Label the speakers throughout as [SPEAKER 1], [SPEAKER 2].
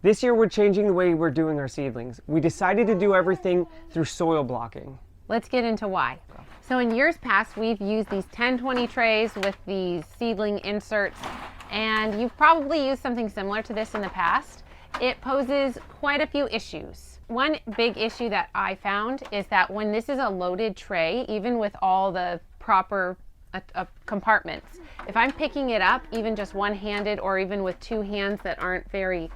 [SPEAKER 1] This year we're changing the way we're doing our seedlings. We decided to do everything through soil blocking.
[SPEAKER 2] Let's get into why. So in years past, we've used these 10-20 trays with these seedling inserts, and you've probably used something similar to this in the past. It poses quite a few issues. One big issue that I found is that when this is a loaded tray, even with all the proper compartments, if I'm picking it up, even just one-handed or even with two hands that aren't very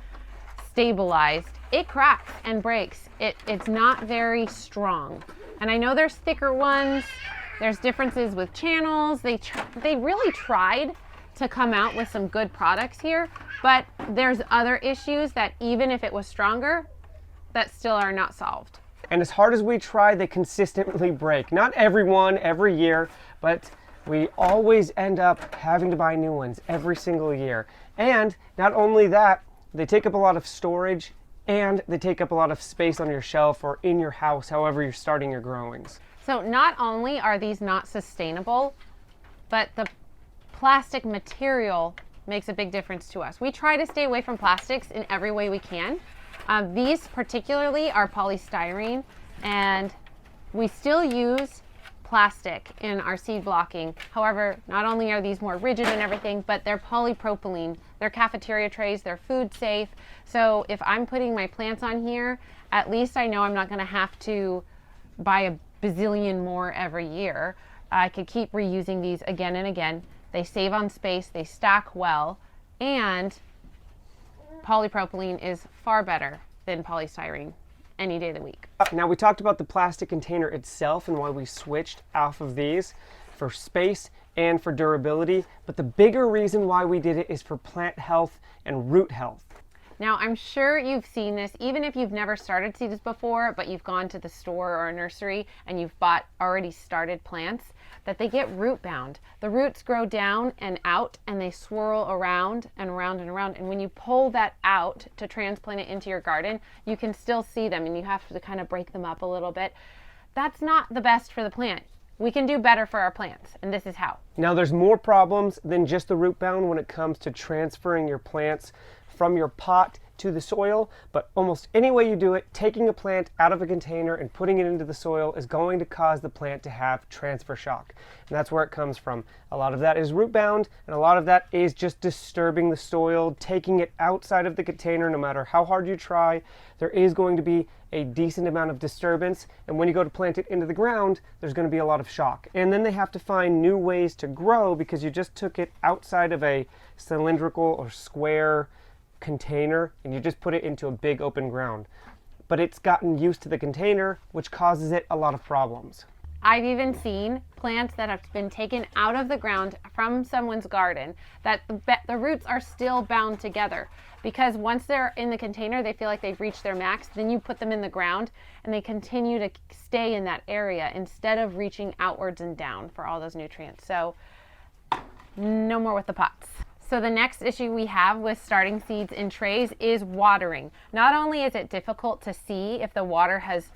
[SPEAKER 2] stabilized, it cracks and breaks. It's not very strong. And I know there's thicker ones, there's differences with channels. They really tried to come out with some good products here, but there's other issues that even if it was stronger, that still are not solved.
[SPEAKER 1] And as hard as we try, they consistently break. Not every one, every year, but we always end up having to buy new ones every single year. And not only that, they take up a lot of storage and they take up a lot of space on your shelf or in your house, however you're starting your growings.
[SPEAKER 2] So not only are these not sustainable, but the plastic material makes a big difference to us. We try to stay away from plastics in every way we can. These particularly are polystyrene, and we still use plastic in our seed blocking. However, not only are these more rigid and everything, but they're polypropylene. They're cafeteria trays, they're food safe. So if I'm putting my plants on here, at least I know I'm not gonna have to buy a bazillion more every year. I could keep reusing these again and again. They save on space, they stack well, and polypropylene is far better than polystyrene any day of the week.
[SPEAKER 1] Now we talked about the plastic container itself and why we switched off of these for space and for durability, but the bigger reason why we did it is for plant health and root health.
[SPEAKER 2] Now I'm sure you've seen this, even if you've never started seeds before, but you've gone to the store or a nursery and you've bought already started plants, that they get root bound. The roots grow down and out and they swirl around and around and around. And when you pull that out to transplant it into your garden, you can still see them and you have to kind of break them up a little bit. That's not the best for the plant. We can do better for our plants, and this is how.
[SPEAKER 1] Now there's more problems than just the root bound when it comes to transferring your plants from your pot to the soil, but almost any way you do it, taking a plant out of a container and putting it into the soil is going to cause the plant to have transfer shock. And that's where it comes from. A lot of that is root bound, and a lot of that is just disturbing the soil, taking it outside of the container. No matter how hard you try, there is going to be a decent amount of disturbance, and when you go to plant it into the ground, there's going to be a lot of shock. And then they have to find new ways to grow because you just took it outside of a cylindrical or square container and you just put it into a big open ground. But it's gotten used to the container, which causes it a lot of problems.
[SPEAKER 2] I've even seen plants that have been taken out of the ground from someone's garden that the roots are still bound together, because once they're in the container they feel like they've reached their max. Then you put them in the ground and they continue to stay in that area instead of reaching outwards and down for all those nutrients. So no more with the pots. So the next issue we have with starting seeds in trays is watering. Not only is it difficult to see if the water has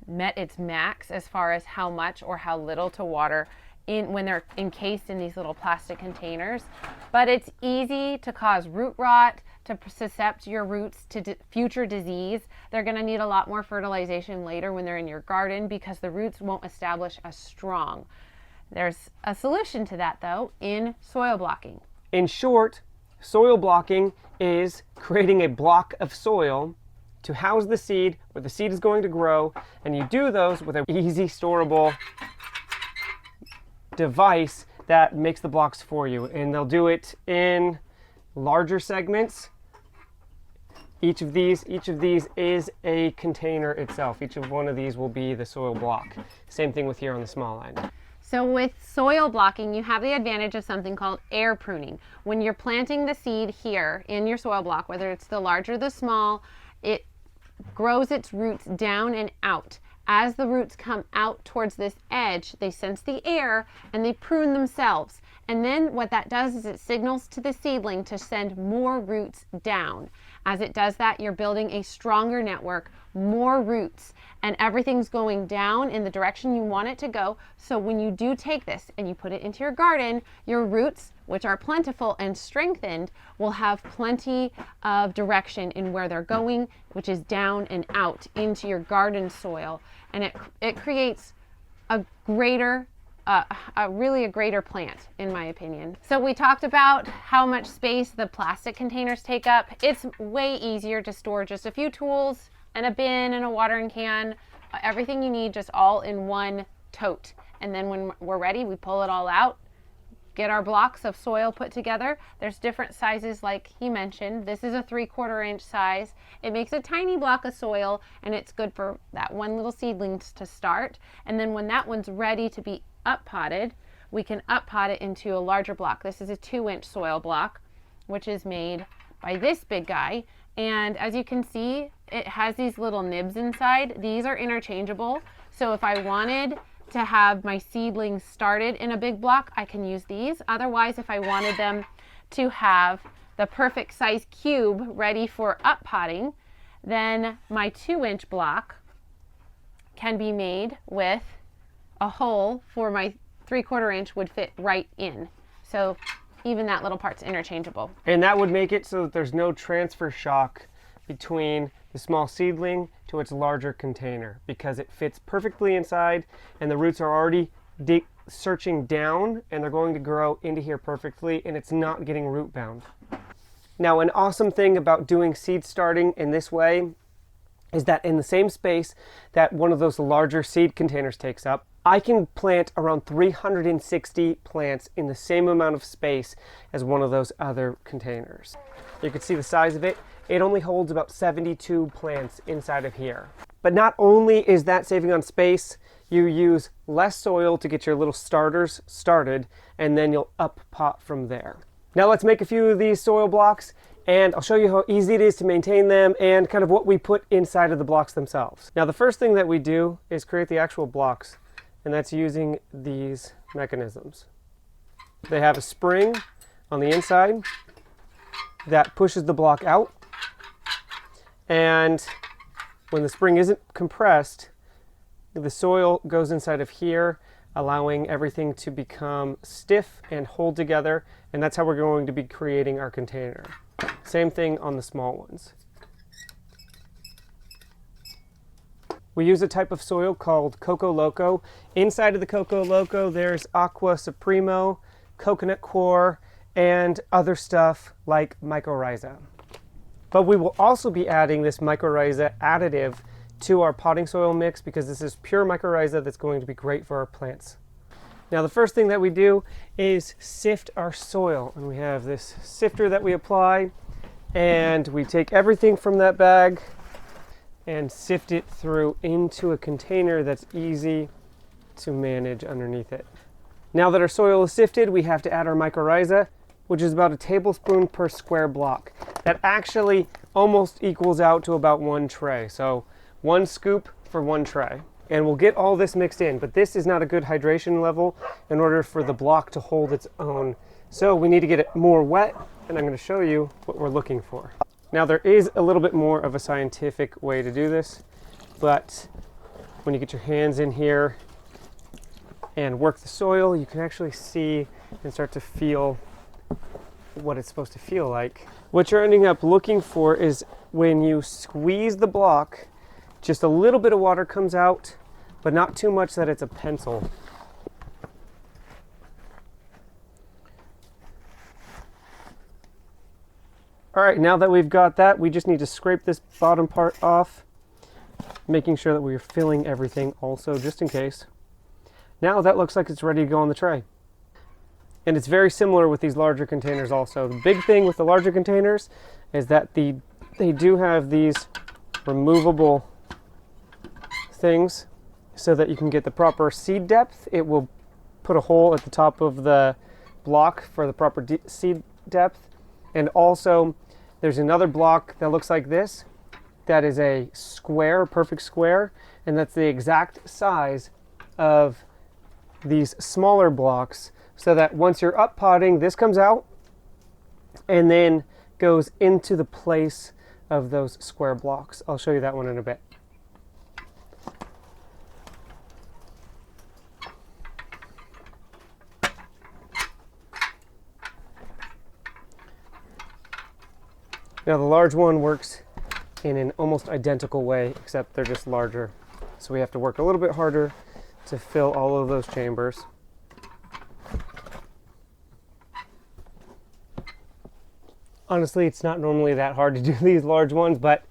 [SPEAKER 2] met its max as far as how much or how little to water when they're encased in these little plastic containers, but it's easy to cause root rot, to suscept your roots to future disease. They're going to need a lot more fertilization later when they're in your garden because the roots won't establish as strong. There's a solution to that though in soil blocking.
[SPEAKER 1] In short, soil blocking is creating a block of soil to house the seed where the seed is going to grow, and you do those with an easy storable device that makes the blocks for you. And they'll do it in larger segments. Each of these is a container itself. Each of one of these will be the soil block. Same thing with here on the small end.
[SPEAKER 2] So with soil blocking, you have the advantage of something called air pruning. When you're planting the seed here in your soil block, whether it's the large or the small, it grows its roots down and out. As the roots come out towards this edge, they sense the air and they prune themselves. And then what that does is it signals to the seedling to send more roots down. As it does that, you're building a stronger network, more roots, and everything's going down in the direction you want it to go. So when you do take this and you put it into your garden, your roots, which are plentiful and strengthened, will have plenty of direction in where they're going, which is down and out into your garden soil. And it creates a greater really a greater plant, in my opinion. So we talked about how much space the plastic containers take up. It's way easier to store just a few tools and a bin and a watering can, everything you need just all in one tote. And then when we're ready, we pull it all out, get our blocks of soil put together. There's different sizes like he mentioned. This is a 3/4 inch size. It makes a tiny block of soil and it's good for that one little seedling to start. And then when that one's ready to be up potted, we can up pot it into a larger block. This is a 2-inch soil block, which is made by this big guy. And as you can see, it has these little nibs inside. These are interchangeable. So if I wanted to have my seedlings started in a big block, I can use these. Otherwise, if I wanted them to have the perfect size cube ready for up potting, then my 2-inch block can be made with a hole for my 3/4 inch would fit right in. So even that little part's interchangeable.
[SPEAKER 1] And that would make it so that there's no transfer shock between the small seedling to its larger container, because it fits perfectly inside and the roots are already searching down and they're going to grow into here perfectly, and it's not getting root bound. Now, an awesome thing about doing seed starting in this way is that in the same space that one of those larger seed containers takes up, I can plant around 360 plants in the same amount of space as one of those other containers. You can see the size of it. It only holds about 72 plants inside of here. But not only is that saving on space, you use less soil to get your little starters started, and then you'll up pot from there. Now let's make a few of these soil blocks, and I'll show you how easy it is to maintain them and kind of what we put inside of the blocks themselves. Now the first thing that we do is create the actual blocks, and that's using these mechanisms. They have a spring on the inside that pushes the block out, and when the spring isn't compressed, the soil goes inside of here, allowing everything to become stiff and hold together, and that's how we're going to be creating our container. Same thing on the small ones. We use a type of soil called Coco Loco. Inside of the Coco Loco, there's Aqua Supremo, coconut coir, and other stuff like mycorrhiza. But we will also be adding this mycorrhiza additive to our potting soil mix, because this is pure mycorrhiza that's going to be great for our plants. Now the first thing that we do is sift our soil, and we have this sifter that we apply, and we take everything from that bag and sift it through into a container that's easy to manage underneath it. Now that our soil is sifted, we have to add our mycorrhiza, which is about a tablespoon per square block. That actually almost equals out to about 1 tray. So 1 scoop for 1 tray. And we'll get all this mixed in, but this is not a good hydration level in order for the block to hold its own. So we need to get it more wet, and I'm going to show you what we're looking for. Now there is a little bit more of a scientific way to do this, but when you get your hands in here and work the soil, you can actually see and start to feel what it's supposed to feel like. What you're ending up looking for is when you squeeze the block, just a little bit of water comes out, but not too much that it's a pencil. All right, now that we've got that, we just need to scrape this bottom part off, making sure that we're filling everything also, just in case. Now that looks like it's ready to go on the tray. And it's very similar with these larger containers also. The big thing with the larger containers is that they do have these removable things so that you can get the proper seed depth. It will put a hole at the top of the block for the proper seed depth. And also there's another block that looks like this that is a square, perfect square, and that's the exact size of these smaller blocks, so that once you're up potting, this comes out and then goes into the place of those square blocks. I'll show you that one in a bit. Now the large one works in an almost identical way, except they're just larger. So we have to work a little bit harder to fill all of those chambers. Honestly, it's not normally that hard to do these large ones, but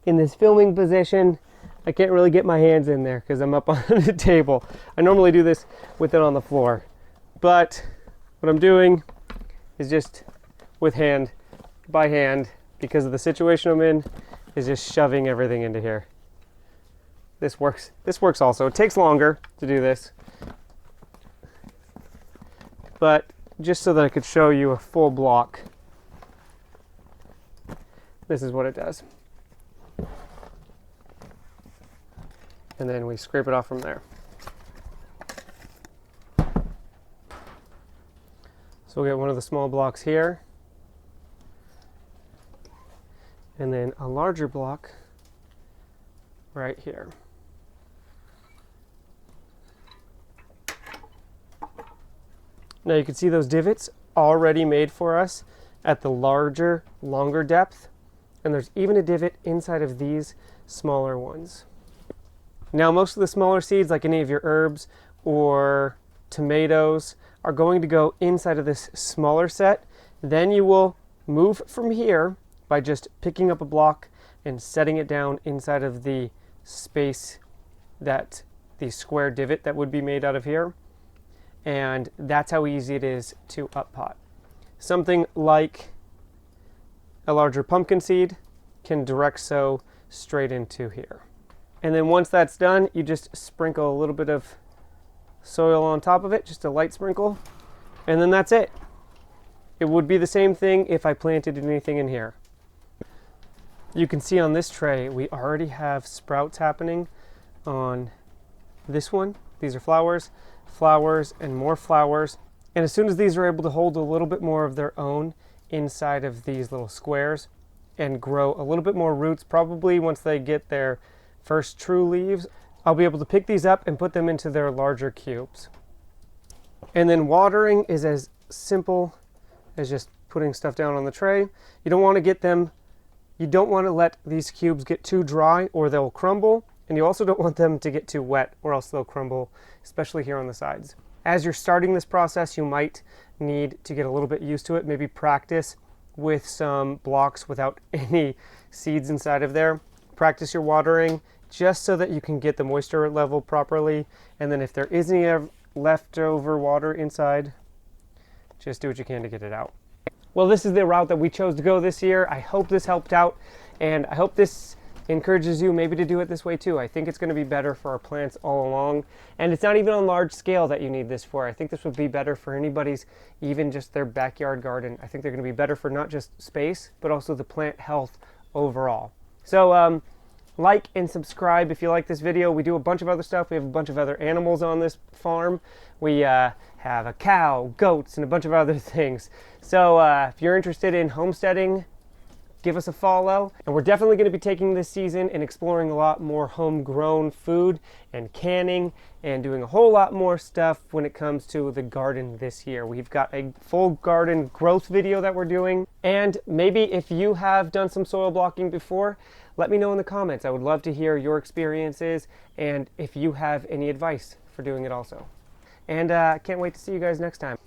[SPEAKER 1] in this filming position, I can't really get my hands in there because I'm up on the table. I normally do this with it on the floor, but what I'm doing is just with hand, by hand, because of the situation I'm in, is just shoving everything into here. This works also. It takes longer to do this, but just so that I could show you a full block, this is what it does. And then we scrape it off from there. So we'll get one of the small blocks here, and then a larger block right here. Now you can see those divots already made for us at the larger, longer depth, and there's even a divot inside of these smaller ones. Now most of the smaller seeds, like any of your herbs or tomatoes, are going to go inside of this smaller set. Then you will move from here by just picking up a block and setting it down inside of the space, that the square divot that would be made out of here. And that's how easy it is to up pot. Something like a larger pumpkin seed can direct sow straight into here. And then once that's done, you just sprinkle a little bit of soil on top of it, just a light sprinkle, and then that's it. It would be the same thing if I planted anything in here. You can see on this tray, we already have sprouts happening on this one. These are flowers, flowers, and more flowers. And as soon as these are able to hold a little bit more of their own inside of these little squares and grow a little bit more roots, probably once they get their first true leaves, I'll be able to pick these up and put them into their larger cubes. And then watering is as simple as just putting stuff down on the tray. You don't want to let these cubes get too dry or they'll crumble. And you also don't want them to get too wet or else they'll crumble, especially here on the sides. As you're starting this process, you might need to get a little bit used to it, maybe practice with some blocks without any seeds inside of there. Practice your watering just so that you can get the moisture level properly. And then if there is any leftover water inside, just do what you can to get it out. Well, this is the route that we chose to go this year. I hope this helped out, and I hope this encourages you maybe to do it this way too. I think it's going to be better for our plants all along, and it's not even on large scale that you need this for. I think this would be better for anybody's, even just their backyard garden. I think they're going to be better for not just space, but also the plant health overall. So like and subscribe if you like this video. We do a bunch of other stuff. We have a bunch of other animals on this farm. We have a cow, goats, and a bunch of other things. So if you're interested in homesteading, give us a follow. And we're definitely going to be taking this season and exploring a lot more homegrown food and canning and doing a whole lot more stuff when it comes to the garden this year. We've got a full garden growth video that we're doing. And maybe if you have done some soil blocking before, let me know in the comments. I would love to hear your experiences and if you have any advice for doing it also. And can't wait to see you guys next time.